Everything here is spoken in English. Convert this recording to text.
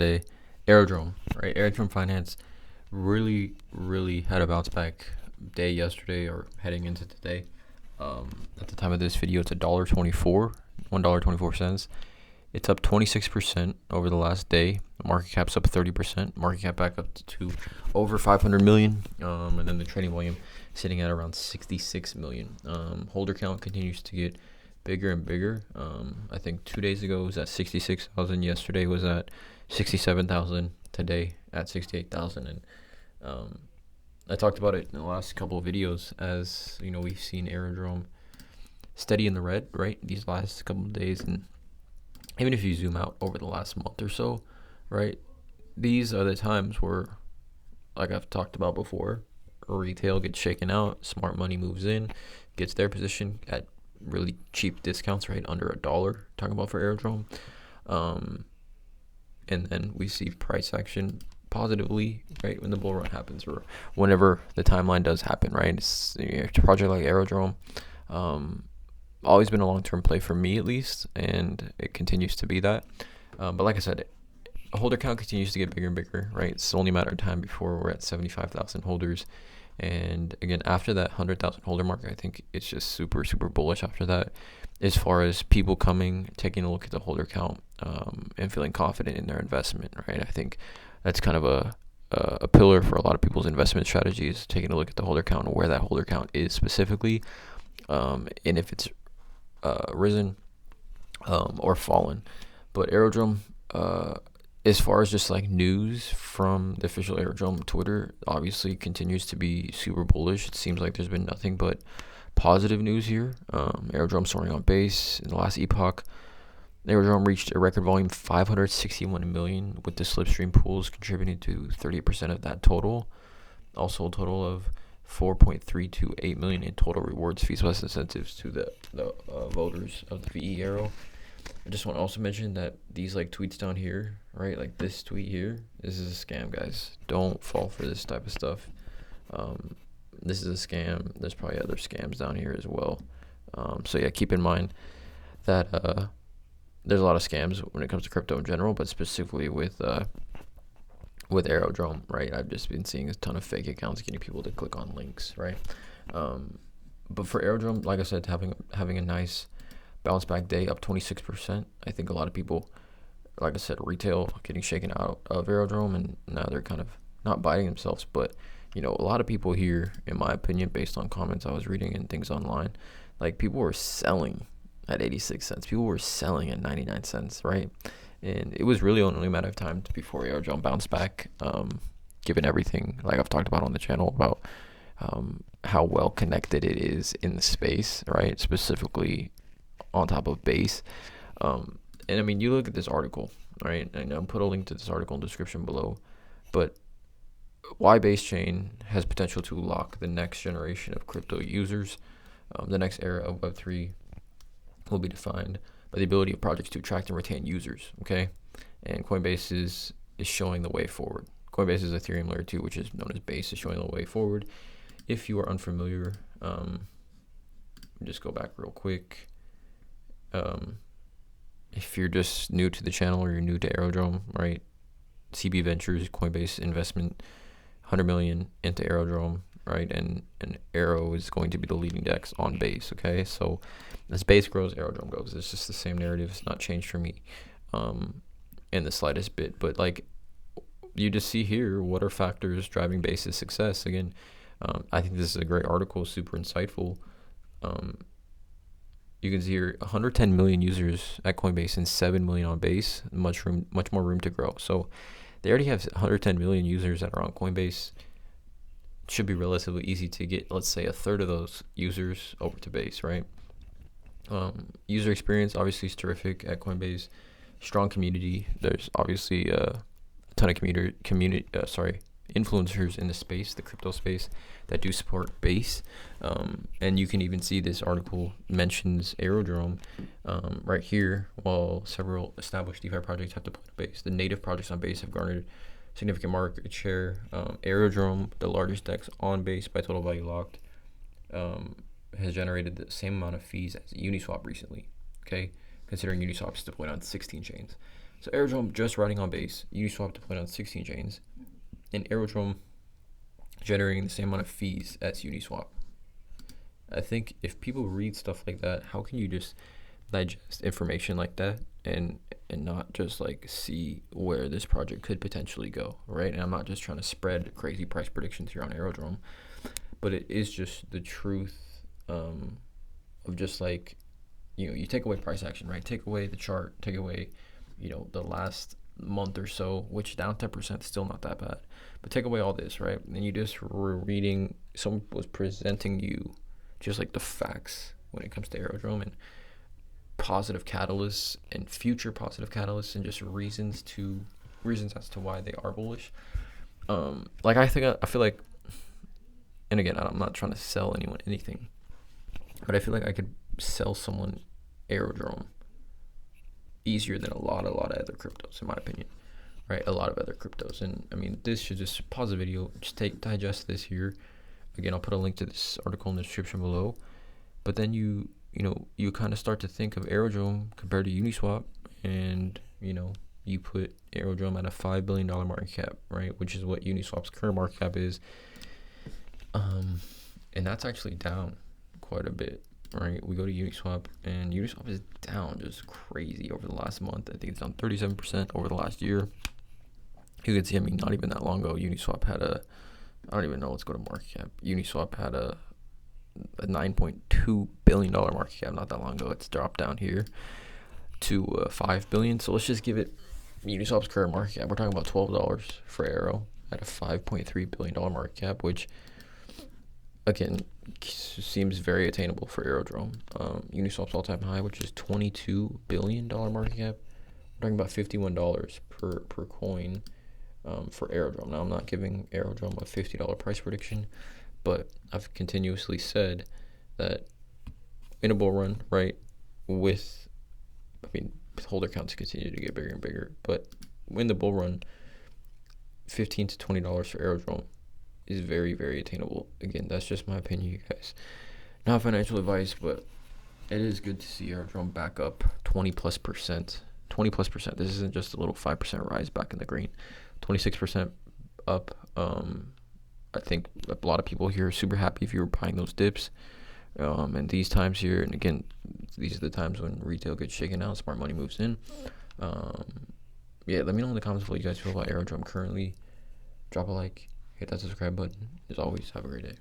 day. Aerodrome, right? Aerodrome Finance really had a bounce back day yesterday or heading into today. At the time of this video, it's $1.24. It's up 26% over the last day. The market cap's up 30%. Market cap back up to over 500 million. And then the trading volume sitting at around 66 million. Holder count continues to get bigger and bigger. I think 2 days ago it was at 66,000. Yesterday was at 67,000. Today at 68,000. And I talked about it in the last couple of videos. As you know, we've seen Aerodrome steady in the red, right, these last couple of days. And even if you zoom out over the last month or so, right, these are the times where, like I've talked about before, retail gets shaken out, smart money moves in, gets their position at really cheap discounts, right, under $1, talking about for Aerodrome. And then we see price action positively, right, when the bull run happens or whenever the timeline does happen, right? It's a project like Aerodrome. Always been a long-term play for me, at least, and it continues to be that. But like I said, holder count continues to get bigger and bigger, right? It's only a matter of time before we're at 75,000 holders. And again, after that 100,000 holder mark, I think it's just super bullish after that, as far as people coming, taking a look at the holder count, and feeling confident in their investment, right? I think that's kind of a pillar for a lot of people's investment strategies, taking a look at the holder count and where that holder count is specifically, and if it's risen or fallen. But Aerodrome, as far as just like news from the official Aerodrome Twitter, obviously continues to be super bullish. It seems like there's been nothing but positive news here. Aerodrome soaring on base in the last epoch. Aerodrome reached a record volume 561 million, with the slipstream pools contributing to 30% of that total. Also a total of 4.328 million in total rewards, fees plus incentives to the voters of the VE Aero. I just want to also mention that these like tweets down here, right, like this tweet here, this is a scam, guys. Don't fall for this type of stuff. This is a scam. There's probably other scams down here as well. So yeah, keep in mind that there's a lot of scams when it comes to crypto in general, but specifically with Aerodrome, right? I've just been seeing a ton of fake accounts getting people to click on links, right? But for Aerodrome, like I said, having a nice bounce back day, up 26%. I think a lot of people, like I said, retail getting shaken out of Aerodrome, and now they're kind of not biting themselves. But you know, a lot of people here, in my opinion, based on comments I was reading and things online, like people were selling at 86 cents. People were selling at 99 cents, right? And it was really only a matter of time before Aerodrome bounced back, given everything like I've talked about on the channel about how well connected it is in the space, right? Specifically on top of base. And I mean, you look at this article, right? And I'll put a link to this article in the description below. But why base chain has potential to lock the next generation of crypto users. The next era of Web3 will be defined by the ability of projects to attract and retain users, okay? And Coinbase is showing the way forward. Coinbase is Ethereum layer 2, which is known as Base, is showing the way forward. If you are unfamiliar, just go back real quick. If you're just new to the channel or you're new to Aerodrome, right? CB Ventures, Coinbase investment, 100 million into Aerodrome, right? And Aero is going to be the leading DEX on base, okay? So as base grows, Aerodrome goes. It's just the same narrative. It's not changed for me in the slightest bit. But like you just see here, what are factors driving base's success? Again, I think this is a great article, super insightful. You can see here 110 million users at Coinbase and 7 million on base. Much more room to grow. So they already have 110 million users that are on Coinbase. It should be relatively easy to get, let's say, a third of those users over to base, right? User experience obviously is terrific at Coinbase. Strong community. There's obviously a ton of influencers in the space, the crypto space, that do support base. And you can even see this article mentions Aerodrome right here, while several established DeFi projects have deployed base. The native projects on base have garnered significant market share. Aerodrome, the largest DEX on base by total value locked, has generated the same amount of fees as Uniswap recently, okay? Considering Uniswap is deployed on 16 chains. So Aerodrome just riding on base, Uniswap deployed on 16 chains, and Aerodrome generating the same amount of fees as Uniswap. I think if people read stuff like that, how can you just digest information like that and not just like see where this project could potentially go, right? And I'm not just trying to spread crazy price predictions here on Aerodrome, but it is just the truth of just like, you take away price action, right? Take away the chart, take away, the last month or so, which down 10%, still not that bad. But take away all this, right? And you just were reading, someone was presenting you just like the facts when it comes to Aerodrome and positive catalysts and future positive catalysts and just reasons as to why they are bullish. I feel like, and again, I'm not trying to sell anyone anything, but I feel like I could sell someone Aerodrome easier than a lot of other cryptos, in my opinion, right? A lot of other cryptos. And I mean, this should just pause the video, just digest this here. Again, I'll put a link to this article in the description below. But then you kind of start to think of Aerodrome compared to Uniswap, and you put Aerodrome at a $5 billion market cap, right? Which is what Uniswap's current market cap is. And that's actually down quite a bit, right? We go to Uniswap, and Uniswap is down just crazy over the last month. I think it's down 37% over the last year. You can see, I mean, not even that long ago, Uniswap had I don't even know, let's go to market cap. Uniswap had a $9.2 billion market cap not that long ago. It's dropped down here to $5 billion. So let's just give it Uniswap's current market cap. We're talking about $12 for Aero at a $5.3 billion market cap, which again seems very attainable for Aerodrome. Uniswap's all-time high, which is $22 billion market cap. We're talking about $51 per coin for Aerodrome. Now, I'm not giving Aerodrome a $50 price prediction, but I've continuously said that in a bull run, right, holder counts continue to get bigger and bigger, but in the bull run, $15 to $20 for Aerodrome is very, very attainable. Again, that's just my opinion, you guys. Not financial advice, but it is good to see Aerodrome back up 20 plus percent. This isn't just a little 5% rise back in the green. 26% up. I think a lot of people here are super happy if you were buying those dips. And these times here, and again, these are the times when retail gets shaken out, smart money moves in. Let me know in the comments what you guys feel about Aerodrome currently. Drop a like, hit that subscribe button. As always, have a great day.